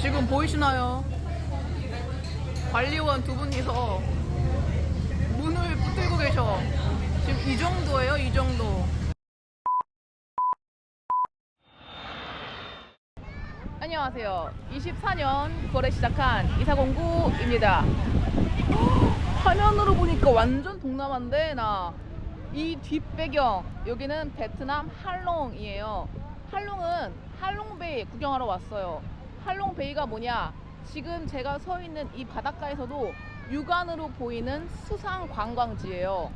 지금 보이시나요? 관리원 두 분이서 문을 붙들고 계셔. 지금 이 정도예요, 이 정도. 안녕하세요. 24년 9월에 시작한 이사공구입니다. 화면으로 보니까 완전 동남아인데 이 뒷배경 여기는 베트남 할롱이에요. 할롱은 할롱베이 구경하러 왔어요. 할롱베이가 뭐냐? 지금 제가 서 있는 이 바닷가에서도 육안으로 보이는 수상 관광지예요.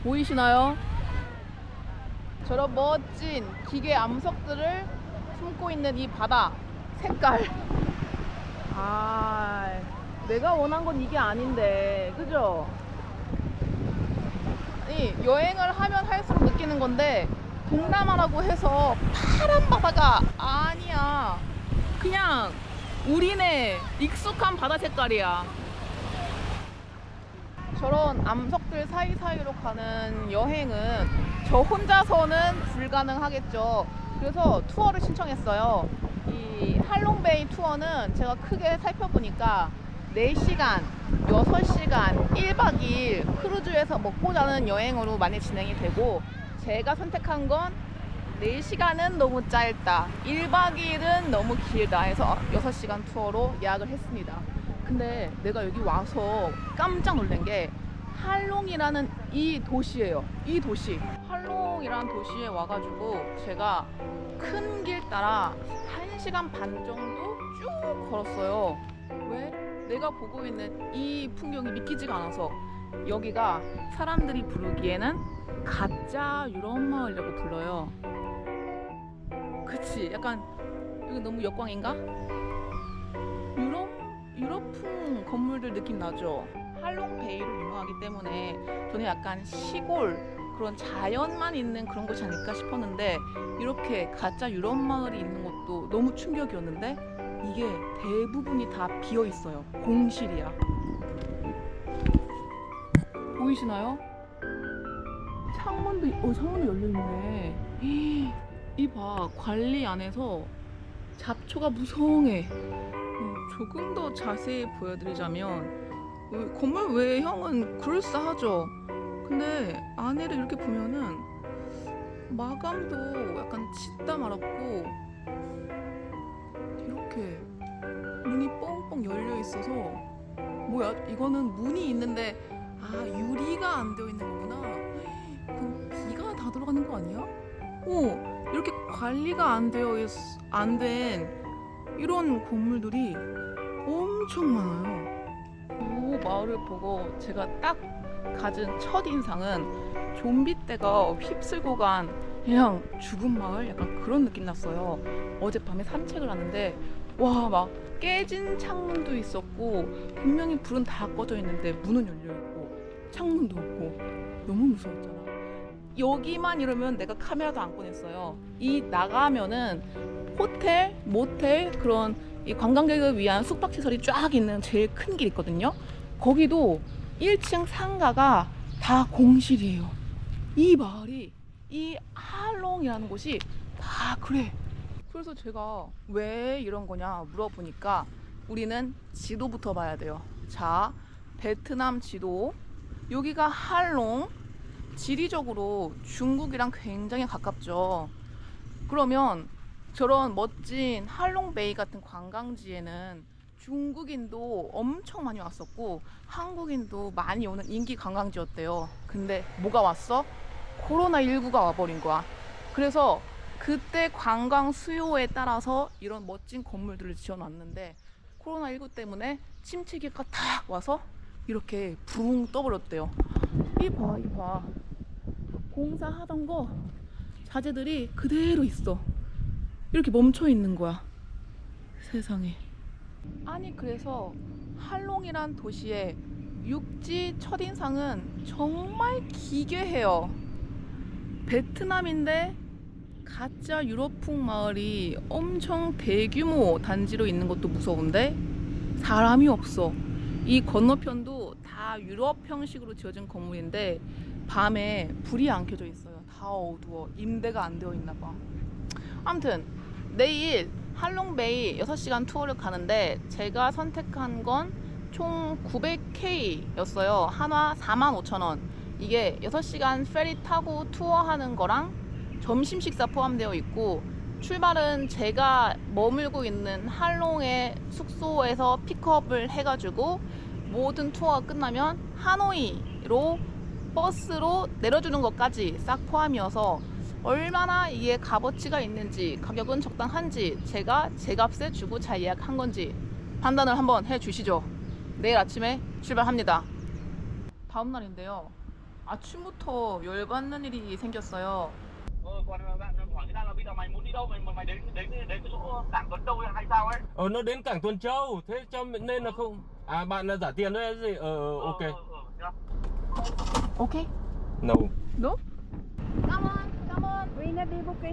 보이시나요? 저런 멋진 기계 암석들을 품고 있는 이 바다 색깔. 내가 원한 건 이게 아닌데, 그죠? 아니, 여행을 하면 할수록 느끼는 건데, 동남아라고 해서 파란 바다가 아니야. 그냥 우리네 익숙한 바다 색깔이야. 저런 암석들 사이사이로 가는 여행은 저 혼자서는 불가능하겠죠. 그래서 투어를 신청했어요. 이 할롱베이 투어는 제가 크게 살펴보니까 4시간, 6시간, 1박 2일 크루즈에서 먹고 자는 여행으로 많이 진행이 되고, 제가 선택한 건 4시간은 너무 짧다, 1박 2일은 너무 길다 해서 6시간 투어로 예약을 했습니다. 근데 내가 여기 와서 깜짝 놀란 게 할롱이라는 이 도시예요. 이 도시. 할롱이라는 도시에 와가지고 제가 큰 길 따라 1시간 반 정도 쭉 걸었어요. 왜? 내가 보고 있는 이 풍경이 믿기지가 않아서. 여기가 사람들이 부르기에는 가짜 유럽마을이라고 불러요. 그치? 약간 여기 너무 역광인가? 유럽풍 건물들 느낌 나죠? 할롱베이로 유명하기 때문에 저는 약간 시골 그런 자연만 있는 그런 곳이 아닐까 싶었는데, 이렇게 가짜 유럽 마을이 있는 것도 너무 충격이었는데, 이게 대부분이 다 비어 있어요. 공실이야. 보이시나요? 창문도 열려 있네. 이봐, 관리 안에서 잡초가 무성해. 조금 더 자세히 보여드리자면, 건물 외형은 그럴싸하죠. 근데 안에를 이렇게 보면은 마감도 약간 짓다 말았고, 이렇게 문이 뻥뻥 열려 있어서, 뭐야, 이거는 문이 있는데 유리가 안 되어 있는 거구나. 그럼 비가 다 들어가는 거 아니야? 이렇게 관리가 안 된 이런 건물들이 엄청 많아요. 이 마을을 보고 제가 딱 가진 첫인상은 좀비 떼가 휩쓸고 간 그냥 죽은 마을, 약간 그런 느낌 났어요. 어젯밤에 산책을 하는데 막 깨진 창문도 있었고, 분명히 불은 다 꺼져 있는데 문은 열려 있고 창문도 없고 너무 무서웠잖아. 여기만 이러면 내가 카메라도 안 꺼냈어요. 이 나가면은 호텔, 모텔, 그런 이 관광객을 위한 숙박시설이 쫙 있는 제일 큰 길 있거든요. 거기도 1층 상가가 다 공실이에요. 이 마을이, 이 할롱이라는 곳이 다 그래. 그래서 제가 왜 이런 거냐 물어보니까, 우리는 지도부터 봐야 돼요. 자, 베트남 지도. 여기가 할롱. 지리적으로 중국이랑 굉장히 가깝죠. 그러면 저런 멋진 할롱베이 같은 관광지에는 중국인도 엄청 많이 왔었고, 한국인도 많이 오는 인기 관광지였대요. 근데 뭐가 왔어? 코로나19가 와버린 거야. 그래서 그때 관광 수요에 따라서 이런 멋진 건물들을 지어놨는데, 코로나19 때문에 침체기가 탁 와서 이렇게 붕 떠버렸대요. 이봐. 공사하던 거 자재들이 그대로 있어. 이렇게 멈춰 있는 거야. 세상에. 아니, 그래서 할롱이란 도시의 육지 첫인상은 정말 기괴해요. 베트남인데 가짜 유럽풍 마을이 엄청 대규모 단지로 있는 것도 무서운데, 사람이 없어. 이 건너편도 다 유럽 형식으로 지어진 건물인데 밤에 불이 안 켜져 있어요. 다 어두워. 임대가 안 되어 있나 봐. 아무튼 내일 할롱베이 6시간 투어를 가는데 제가 선택한 건 총 900K였어요. 한화 45,000원. 이게 6시간 페리 타고 투어하는 거랑 점심 식사 포함되어 있고, 출발은 제가 머물고 있는 할롱의 숙소에서 픽업을 해가지고 모든 투어가 끝나면 하노이로 버스로 내려주는 것까지 싹 포함이어서 얼마나 이게 값어치가 있는지, 가격은 적당한지, 제가 제 값에 주고 잘 예약한 건지 판단을 한번 해주시죠. 내일 아침에 출발합니다. 다음 날인데요. 아침부터 열받는 일이 생겼어요. Nó đến cảng Tuần Châu, thế cho nên là không. À bạn là trả tiền thôi hay gì? Ok. 오케이? No. 너?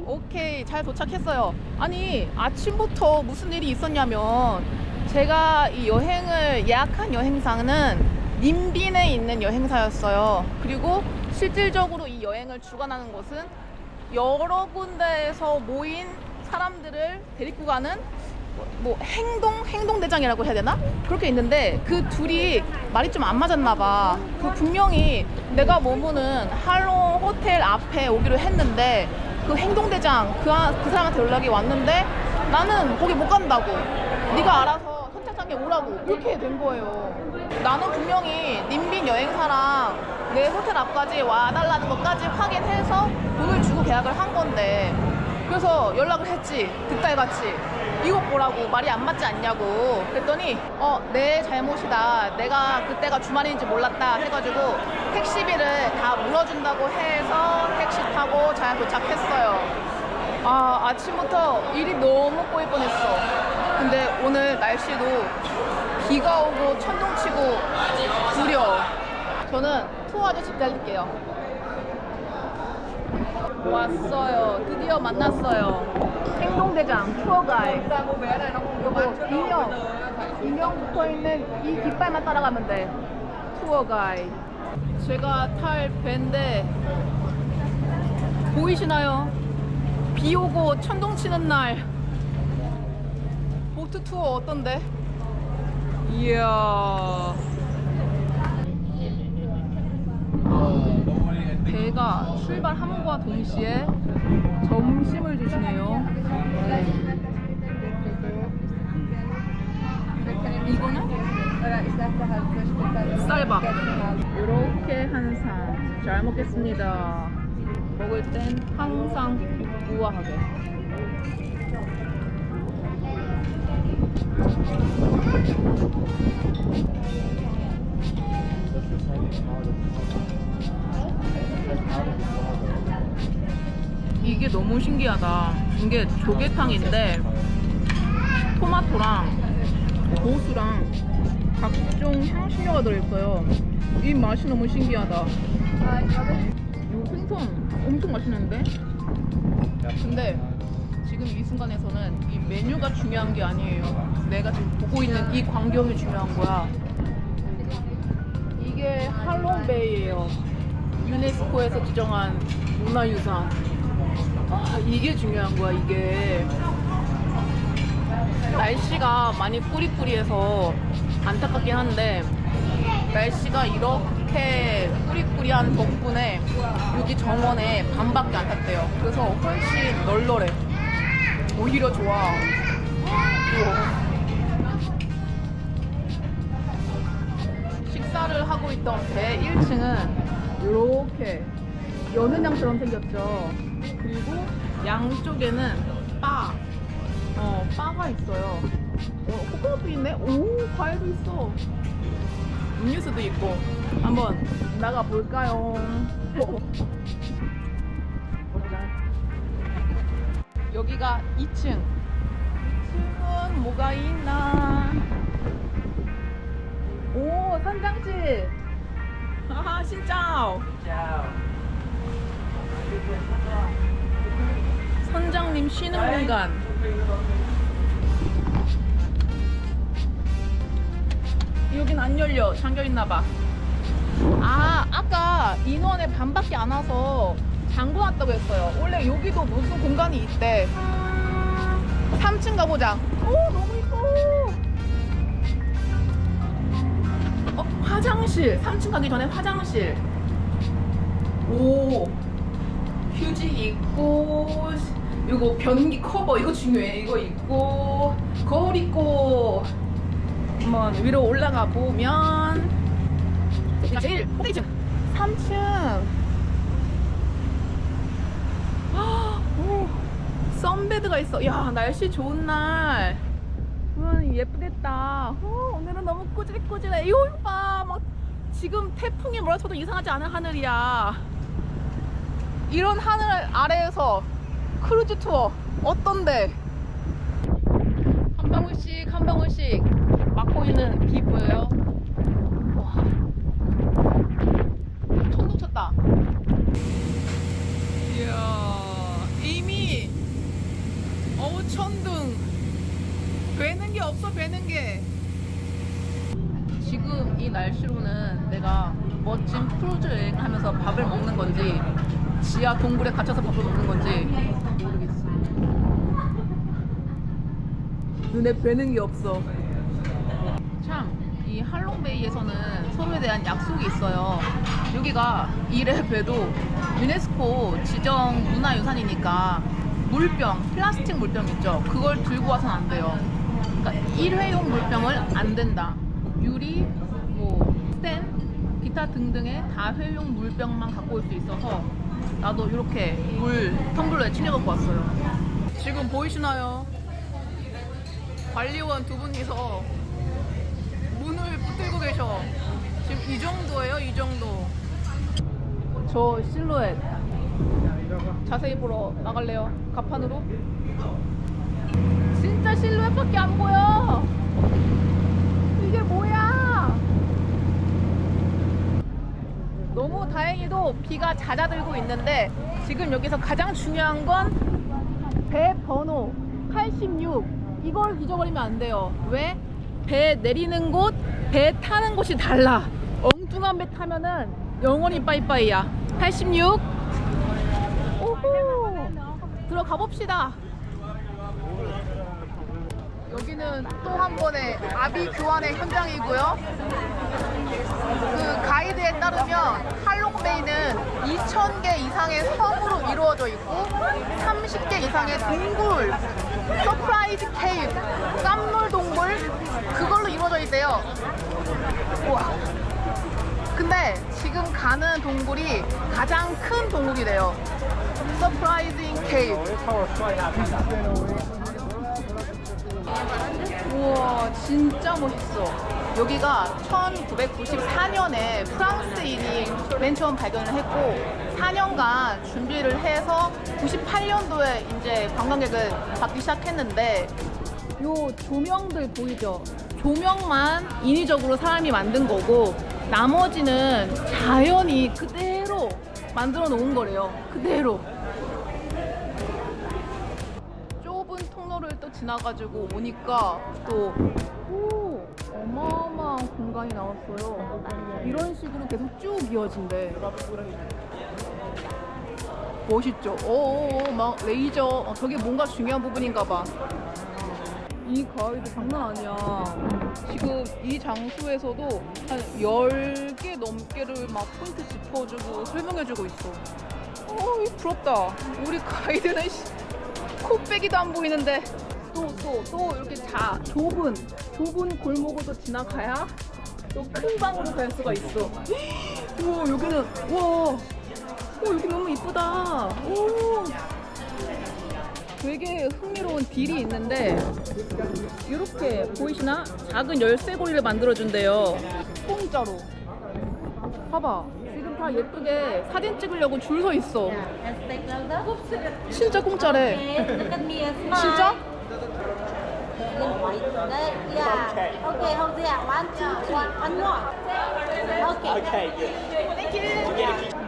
오케이, 잘 도착했어요. 아니, 아침부터 무슨 일이 있었냐면, 제가 이 여행을 예약한 여행사는 님빈에 있는 여행사였어요. 그리고 실질적으로 이 여행을 주관하는 곳은 여러 군데에서 모인 사람들을 데리고 가는 뭐 행동대장이라고 해야 되나? 그렇게 있는데 그 둘이 말이 좀 안 맞았나 봐. 그 분명히 내가 머무는 할롱 호텔 앞에 오기로 했는데 그 행동대장 그 사람한테 연락이 왔는데 나는 거기 못 간다고, 네가 알아서 선착장에 오라고, 그렇게 된 거예요. 나는 분명히 님빈 여행사랑 내 호텔 앞까지 와달라는 것까지 확인해서 돈을 주고 계약을 한 건데, 그래서 연락을 했지. 그딸같이 이거 보라고, 말이 안 맞지 않냐고. 그랬더니 내 잘못이다, 내가 그때가 주말인지 몰랐다 해가지고 택시비를 다 물어준다고 해서 택시 타고 잘 도착했어요. 아침부터 일이 너무 꼬일 뻔했어. 근데 오늘 날씨도 비가 오고 천둥 치고 구려. 저는 투어 아저씨 기다릴게요. 왔어요. 드디어 만났어요. 행동대장 투어 가이드. 이거 인형 붙어있는 이 깃발만 따라가면 돼. 투어 가이드. 제가 탈 배인데 보이시나요? 비 오고 천둥 치는 날 보트 투어 어떤데? 이야, 배가 출발함과 동시에 점심을 주시네요. 이거는 쌀밥. 이렇게 한 상 잘 먹겠습니다. 먹을 땐 항상 우아하게. 이게 너무 신기하다. 이게 조개탕인데 토마토랑 고수랑 각종 향신료가 들어있어요. 이 맛이 너무 신기하다. 이 생선 엄청 맛있는데? 근데 지금 이 순간에서는 이 메뉴가 중요한 게 아니에요. 내가 지금 보고 있는 이 광경이 중요한 거야. 이게 할롱베이예요. 유네스코에서 지정한 문화유산. 이게 중요한 거야. 이게 날씨가 많이 꾸리꾸리해서 안타깝긴 한데, 날씨가 이렇게 꾸리꾸리한 덕분에 여기 정원에 반밖에 안 탔대요. 그래서 훨씬 널널해. 오히려 좋아. 식사를 하고 있던 배 1층은 이렇게 여는 양처럼 생겼죠. 그리고 양쪽에는 바가 있어요. 코코넛도 있네. 오, 과일도 있어. 음료수도 있고. 한번 나가 볼까요? 여기가 2층. 2층은 뭐가 있나? 오, 선장집. 하하, 신짜오. 선장님 쉬는 공간. 여긴 안 열려. 잠겨 있나봐. 아까 인원의 반밖에 안 와서 잠궈놨다고 했어요. 원래 여기도 무슨 공간이 있대. 3층 가보자. 오, 너무 이뻐. 화장실. 3층 가기 전에 화장실. 오, 휴지 있고, 이거 변기 커버 이거 중요해. 이거 있고, 거울 있고. 한번 위로 올라가 보면 제일 꼭대기층 3층. 오, 선베드가 있어. 야, 날씨 좋은 날. 예쁘겠다. 오늘은 너무 꾸질꾸질해. 이거 봐, 막 지금 태풍이 몰아쳐도 이상하지 않은 하늘이야. 이런 하늘 아래에서 크루즈 투어 어떤데? 한 방울씩 한 방울씩 막고 있는 비 보여요? 와, 천둥 쳤다. 이야, 이미 천둥. 배는 게 없어, 배는 게. 지금 이 날씨로는 내가 멋진 크루즈 여행을 하면서 밥을 먹는 건지 지하 동굴에 갇혀서 밥을 먹는 건지 모르겠어. 눈에 뵈는 게 없어. 참, 이 할롱베이에서는 서로에 대한 약속이 있어요. 여기가 이래 봬도 유네스코 지정 문화유산이니까 물병, 플라스틱 물병 있죠? 그걸 들고 와서는 안 돼요. 그러니까 일회용 물병을 안 된다. 유리, 뭐 스텐, 기타 등등의 다회용 물병만 갖고 올 수 있어서 나도 이렇게 물 텀블러에 챙겨 갖고 왔어요. 지금 보이시나요? 관리원 두 분이서 문을 붙들고 계셔. 지금 이 정도예요, 이 정도. 저 실루엣 자세히 보러 나갈래요? 가판으로? 진짜 실루엣밖에 안 보여. 이게 뭐야? 너무 다행히도 비가 잦아들고 있는데 지금 여기서 가장 중요한 건 배 번호 86. 이걸 잊어버리면 안 돼요. 왜? 배 내리는 곳, 배 타는 곳이 달라. 엉뚱한 배 타면은 영원히 빠이빠이야. 86. 오호. 들어가 봅시다. 여기는 또 한 번의 아비 교환의 현장이고요. 그 가이드에 따르면 할롱베이는 2,000개 이상의 섬으로 이루어져 있고 30개 이상의 동굴, 서프라이즈 케이브, 깜놀 동굴 그걸로 이루어져 있대요. 우와. 근데 지금 가는 동굴이 가장 큰 동굴이래요. 서프라이징 케이브. 우와, 진짜 멋있어. 여기가 1994년에 프랑스인이 맨 처음 발견을 했고 4년간 준비를 해서 98년도에 이제 관광객을 받기 시작했는데 요 조명들 보이죠? 조명만 인위적으로 사람이 만든 거고 나머지는 자연이 그대로 만들어 놓은 거래요. 그대로. 좁은 통로를 또 지나가지고 오니까 또 어마어마한 공간이 나왔어요. 이런 식으로 계속 쭉 이어진대. 멋있죠? 오오오, 막 레이저. 저게 뭔가 중요한 부분인가 봐. 이 가이드 장난 아니야. 지금 이 장소에서도 한 10개 넘게를 막 포인트 짚어주고 설명해주고 있어. 부럽다. 우리 가이드는 코빼기도 안 보이는데 또 이렇게 좁은 골목을 또 지나가야 또 큰 방으로 갈 수가 있어. 우와, 여기는, 여기 너무 이쁘다. 오, 되게 흥미로운 딜이 있는데 이렇게 보이시나? 작은 열쇠고리를 만들어준대요. 공짜로. 봐봐. 지금 다 예쁘게 사진 찍으려고 줄 서 있어. 진짜 공짜래. 진짜?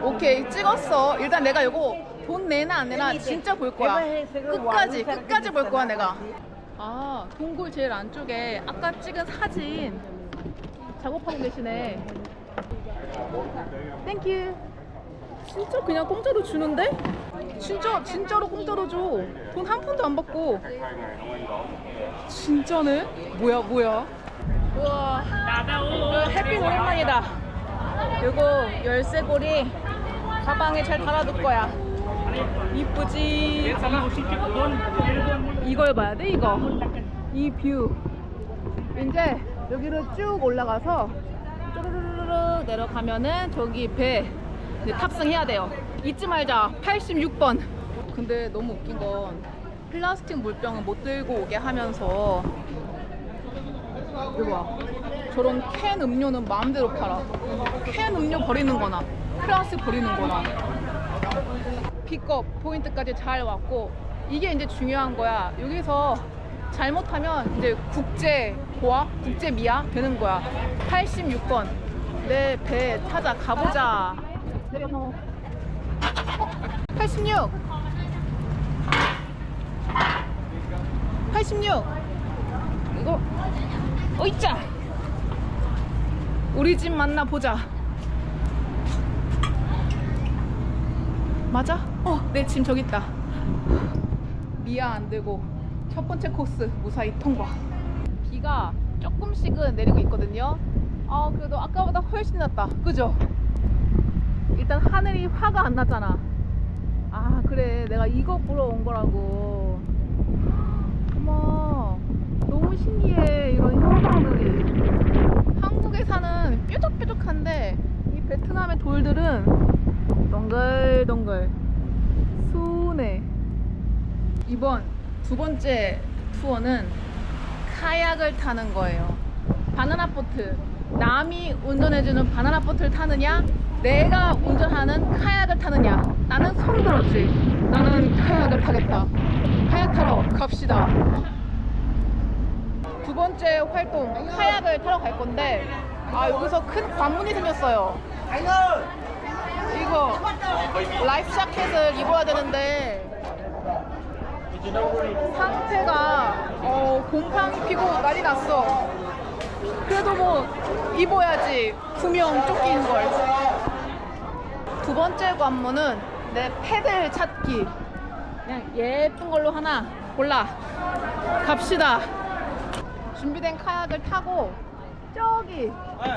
오케이, 찍었어. 일단 내가 이거 돈 내나 안 내나 진짜 볼 거야. 끝까지 볼 거야 내가. 아, 동굴 제일 안쪽에 아까 찍은 사진 작업하고 계시네. 땡큐. 진짜 그냥 공짜로 주는데? 진짜로 공짜로 줘. 돈 한 푼도 안 받고. 진짜네? 뭐야? 우와, 햇빛 오랜만이다. 요거 열쇠고리 가방에 잘 달아둘 거야. 이쁘지? 이걸 봐야 돼, 이거. 이 뷰. 이제 여기를 쭉 올라가서 쭈르르르 내려가면은 저기 배 이제 탑승해야 돼요. 잊지 말자. 86번. 근데 너무 웃긴 건 플라스틱 물병은 못 들고 오게 하면서 이거 봐. 저런 캔 음료는 마음대로 팔아. 캔 음료 버리는 거나 플라스틱 버리는 거나. 픽업 포인트까지 잘 왔고, 이게 이제 중요한 거야. 여기서 잘못하면 이제 국제 고아, 국제 미아 되는 거야. 86번. 내 배 찾아 가보자. 내려놓어. 86. 86. 이거 어이짜. 우리 집 만나 보자. 맞아? 내 짐 저기 있다. 미아 안 들고 첫 번째 코스 무사히 통과. 비가 조금씩은 내리고 있거든요. 그래도 아까보다 훨씬 낫다. 그죠? 일단 하늘이 화가 안 났잖아. 그래, 내가 이거 보러 온 거라고. 어머, 너무 신기해, 이런 현상들이. 한국에사는 뾰족뾰족한데 이 베트남의 돌들은 동글동글 순해. 이번 두 번째 투어는 카약을 타는 거예요. 바나나 보트. 남이 운전해주는 바나나 보트를 타느냐, 내가 운전하는 카약을 타느냐. 나는 손 들었지. 나는 카약을 타겠다. 카약 타러 갑시다. 두 번째 활동, 카약을 타러 갈 건데, 여기서 큰 관문이 생겼어요. 이거 라이프 자켓을 입어야 되는데 상태가 곰팡이 피고 난리 났어. 그래도 뭐 입어야지. 구명 쫓기는걸. 두 번째 관문은 내 패들 찾기. 그냥 예쁜 걸로 하나 골라 갑시다. 준비된 카약을 타고 저기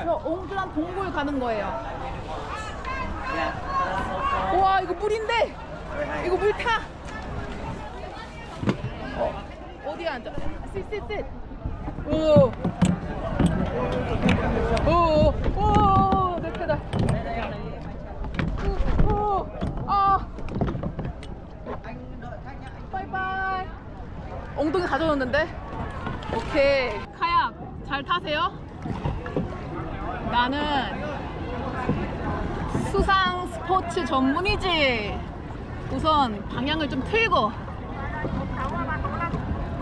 저 옹졸한 동굴 가는 거예요. 우와, 이거 물인데. 이거 물 타. 어디에 앉아? sit. 오, 내 페달. 바이바이. 엉덩이 가져오는데. 오케이. 카약 잘 타세요. 나는 수상 스포츠 전문이지. 우선 방향을 좀 틀고.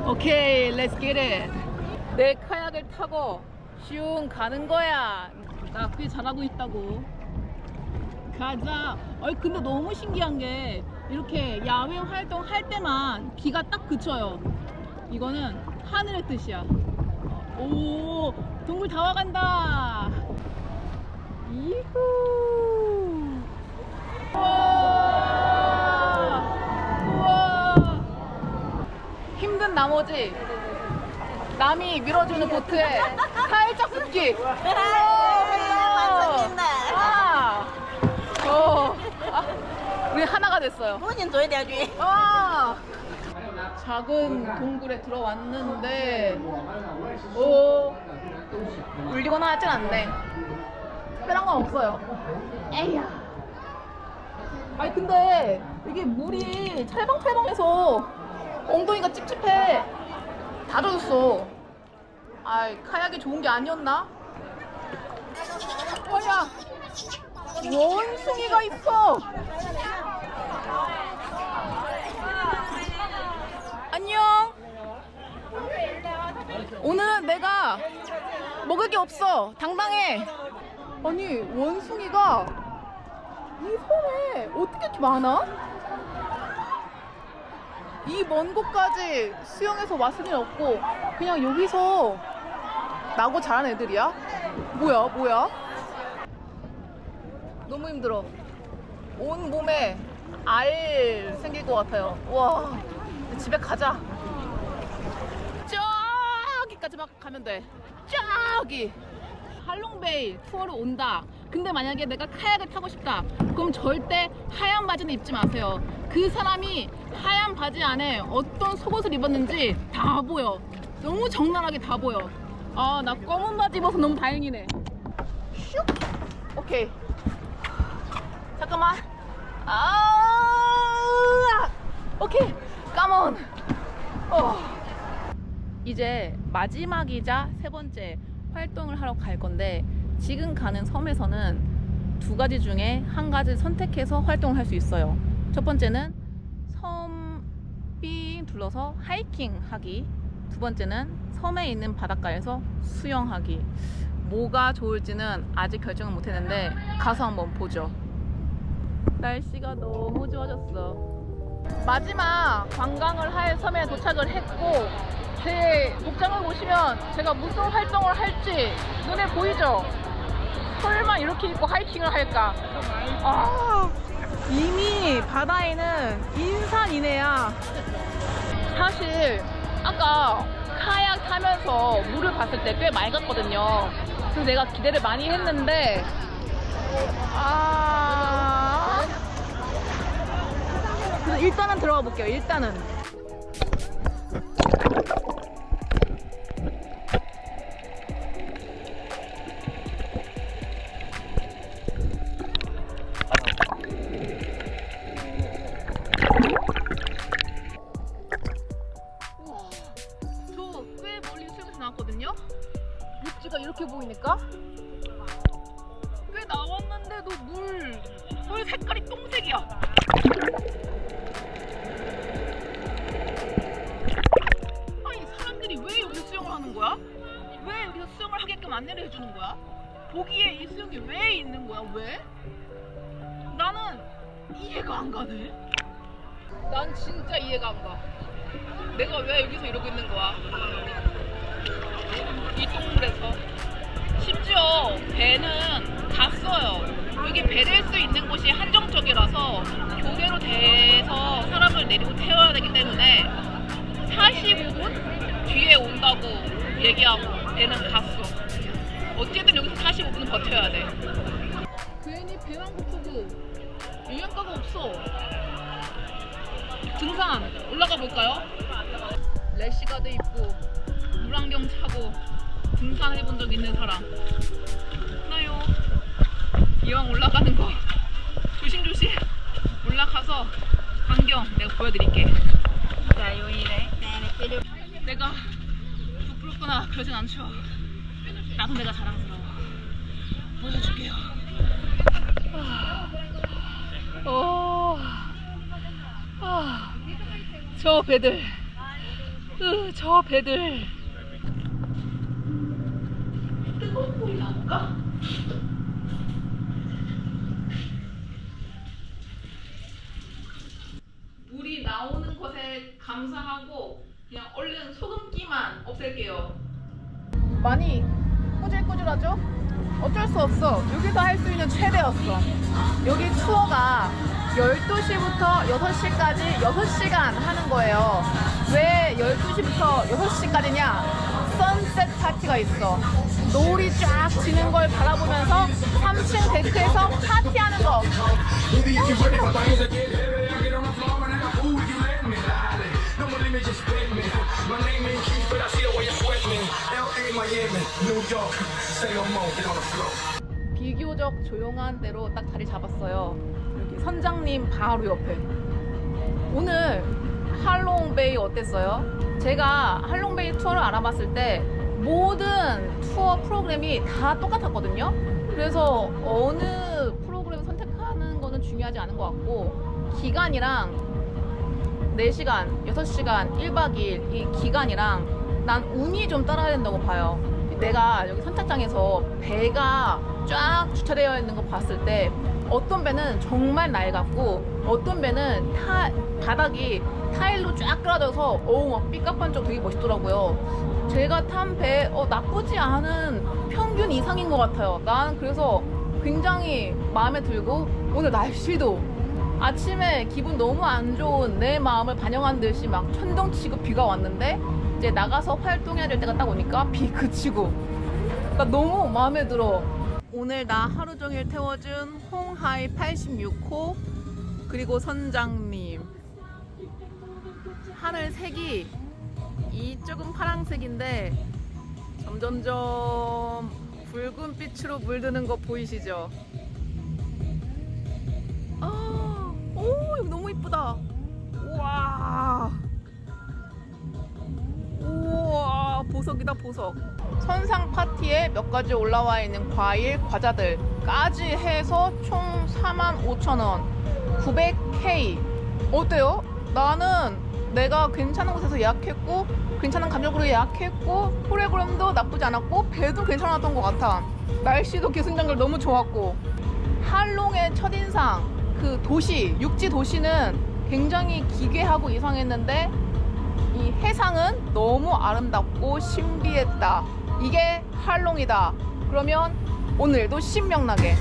오케이, let's get it. 내 카약을 타고 슝 가는 거야. 나 그게 잘하고 있다고. 가자. 근데 너무 신기한 게 이렇게 야외 활동할 때만 비가 딱 그쳐요. 이거는 하늘의 뜻이야. 오, 동굴 다 와간다. 이후. 우와. 힘든 나머지 남이 밀어주는 보트에 살짝 붙기. 우리 하나가 됐어요. 작은 동굴에 들어왔는데 울리거나 하진 않네. 특별한 건 없어요. 에이야. 근데 이게 물이 찰방찰방해서 엉덩이가 찝찝해. 다 젖었어. 카약이 좋은 게 아니었나? 뭐야, 원숭이가 있어. 안녕. 오늘은 내가 먹을 게 없어. 당당해. 아니, 원숭이가 이 섬에 어떻게 이렇게 많아? 이 먼 곳까지 수영해서 왔을 일 없고 그냥 여기서 나고 자란 애들이야? 뭐야? 너무 힘들어. 온 몸에 알 생길 것 같아요. 와, 집에 가자. 저기까지 막 가면 돼. 저기 할롱베이 투어를 온다. 근데 만약에 내가 카약을 타고 싶다. 그럼 절대 하얀 바지는 입지 마세요. 그 사람이 하얀 바지 안에 어떤 속옷을 입었는지 다 보여. 너무 적나라하게 다 보여. 아, 나 검은 바지 입어서 너무 다행이네. 슉. 오케이. 잠깐만. 오케이. 까몬. 이제 마지막이자 세 번째 활동을 하러 갈 건데, 지금 가는 섬에서는 두 가지 중에 한 가지 선택해서 활동을 할 수 있어요. 첫 번째는 섬 삥 둘러서 하이킹 하기, 두 번째는 섬에 있는 바닷가에서 수영하기. 뭐가 좋을지는 아직 결정은 못했는데 가서 한번 보죠. 날씨가 너무 좋아졌어. 마지막 관광을 할 섬에 도착을 했고, 제 복장을 보시면 제가 무슨 활동을 할지 눈에 보이죠? 설마 이렇게 입고 하이킹을 할까? 이미 바다에는 인산이네야. 사실 아까 카약 타면서 물을 봤을 때 꽤 맑았거든요. 그래서 내가 기대를 많이 했는데 그래서 일단은 들어가 볼게요. 일단은 저 꽤 멀리 수영에서 나왔거든요. 육지가 이렇게 보이니까 꽤 나왔는데도 물 색깔이 똥색이야. 아니, 사람들이 왜 여기서 수영을 하는 거야? 왜 여기서 수영을 하게끔 안내를 해주는 거야? 보기에 이 수영이 왜 있는 거야? 왜? 나는 이해가 안 가네. 난 진짜 이해가 안 가. 내가 왜 여기서 이러고 있는 거야? 이 똥물에서. 심지어 배는 갔어요. 여기 배를 수 있는 곳이 한정적이라서 교대로 돼서 사람을 내리고 태워야 되기 때문에 45분 뒤에 온다고 얘기하고 배는 갔어. 어쨌든 여기서 45분은 버텨야 돼. 괜히 배만 고프고 영양가가 없어. 등산 올라가 볼까요? 래시가드 입고 물안경 차고 등산 해본 적 있는 사람 하나요? 이왕 올라가는 거 조심조심 올라가서 광경 내가 보여드릴게. 내가 부끄럽거나 그러진 않죠. 나도 내가 자랑스러워. 보여줄게요. 저 배들, 저 배들. 뜨거운 물이 나올까? 물이 나오는 것에 감사하고 그냥 얼른 소금기만 없앨게요. 많이 꾸질꾸질하죠? 어쩔 수 없어. 여기서 할 수 있는 최대였어. 여기 투어가 12시부터 6시까지 6시간 하는 거예요. 왜 12시부터 6시까지냐? 선셋 파티가 있어. 노을이 쫙 지는 걸 바라보면서 3층 데크에서 파티하는 거. 비교적 조용한 데로 딱 자리 잡았어요. 여기 선장님 바로 옆에. 오늘 할롱베이 어땠어요? 제가 할롱베이 투어를 알아봤을 때 모든 투어 프로그램이 다 똑같았거든요. 그래서 어느 프로그램을 선택하는 거는 중요하지 않은 것 같고, 기간이랑 4시간, 6시간, 1박 2일 이 기간이랑 난 운이 좀 따라야 된다고 봐요. 내가 여기 선착장에서 배가 쫙 주차되어 있는 거 봤을 때 어떤 배는 정말 낡았고 어떤 배는 바닥이 타일로 쫙 깔아져서 막 삐까뻔쩍 되게 멋있더라고요. 제가 탄 배 나쁘지 않은 평균 이상인 것 같아요. 난 그래서 굉장히 마음에 들고 오늘 날씨도 아침에 기분 너무 안 좋은 내 마음을 반영한 듯이 막 천둥치고 비가 왔는데 이제 나가서 활동해야 될 때가 딱 오니까 비 그치고 나 너무 마음에 들어. 오늘 나 하루 종일 태워준 홍하이 86호 그리고 선장님. 하늘색이 이쪽은 파란색인데 점점점 붉은 빛으로 물드는 거 보이시죠? 오, 이거 너무 이쁘다. 우와. 우와, 보석이다, 보석. 선상 파티에 몇 가지 올라와 있는 과일, 과자들까지 해서 총 45,000원. 900K. 어때요? 나는 내가 괜찮은 곳에서 예약했고, 괜찮은 가격으로 예약했고, 프로그램도 나쁘지 않았고, 배도 괜찮았던 것 같아. 날씨도 기승전결 너무 좋았고. 할롱의 첫인상, 그 도시, 육지 도시는 굉장히 기괴하고 이상했는데 이 해상은 너무 아름답고 신비했다. 이게 할롱이다. 그러면 오늘도 신명나게